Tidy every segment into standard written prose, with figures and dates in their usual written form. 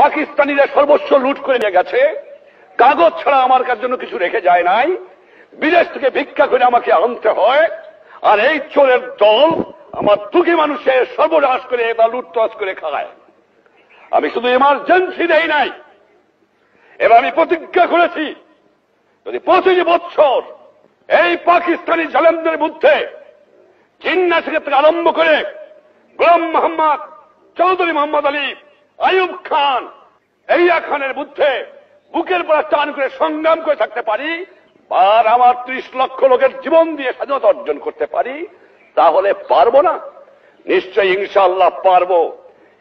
পাকিস্তানিরা সর্বস্ব লুট করে নিয়ে গেছে, কাগজ ছাড়া আমার কার জন্য কিছু রেখে যায় নাই, বিদেশ থেকে ভিক্ষা করে আমাকে আনতে হয়, আর এই চোরের দল আমার দুঃখী মানুষের সর্বনাশ করে বা লুটতরাজ করে খায়। আমি শুধু ইমার্জেন্সি দেই নাই, এবার আমি প্রতিজ্ঞা করেছি যদি 25 বছর এই পাকিস্তানি জালেমদের মধ্যে জিন্না থেকে আরম্ভ করে গোলাম মোহাম্মদ, চৌধুরী মোহাম্মদ আলী, আইয়ুব খান, এইয়া খানের মধ্যে বুকের পর টান করে সংগ্রাম করে থাকতে পারি, আর আমার 30 লক্ষ লোকের জীবন দিয়ে স্বাধীনতা অর্জন করতে পারি, তাহলে পারবো না? নিশ্চয়ই ইনশাআল্লাহ পারবো।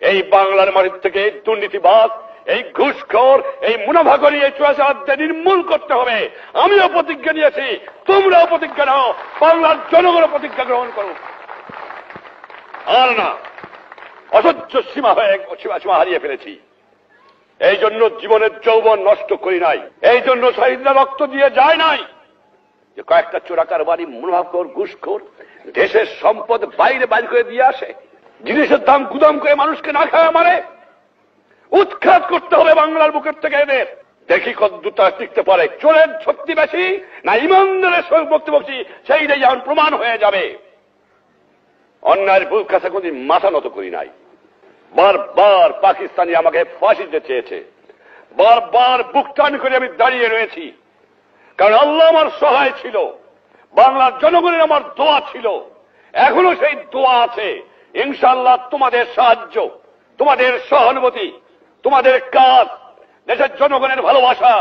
এই বাংলার মাটির থেকে এই দুর্নীতিবাদ, এই ঘুষখোর, এই মুনাফাখোরি, এই চোরাচালানকে নির্মূল করতে হবে। আমিও প্রতিজ্ঞা নিয়েছি, তোমরাও প্রতিজ্ঞা নাও, বাংলার জনগণও প্রতিজ্ঞা গ্রহণ করো। আর না, অসহ্য সীমা হারিয়ে ফেলেছি। এই জন্য জীবনের যৌবন নষ্ট করি নাই, এই জন্য শহীদরা রক্ত দিয়ে যায় নাই যে কয়েকটা চোরাকারবারি, মুনাফাখোর, ঘুষখোর দেশের সম্পদ বাইরে বাইর করে দিয়ে আসে, জিনিসের দাম গুদাম করে মানুষকে না খাওয়া মারে। উৎখাত করতে হবে বাংলার বুকের থেকে এদের। দেখি কতদূর তারা টিকতে পারে। চোরের শক্তি বেশি না ইমানদারের শক্তি বেশি, সেইটাই যেমন প্রমাণ হয়ে যাবে। অন্যায়ের বুক কাছে কোনদিন মাথা নত করি নাই। বারবার পাকিস্তানি আমাকে ফাঁসি দিতে চেয়েছে, বারবার বুক টান করে আমি দাঁড়িয়ে রয়েছি, কারণ আল্লাহ আমার সহায় ছিল, বাংলার জনগণের আমার দোয়া ছিল, এখনো সেই দোয়া আছে। ইনশাআল্লাহ তোমাদের সাহায্য, তোমাদের সহানুভূতি, তোমাদের কাজ, দেশের জনগণের ভালোবাসা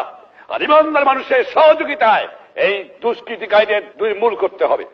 আর ইমানদার মানুষের সহযোগিতায় এই দুষ্কৃতিকারীদের নির্মূল করতে হবে।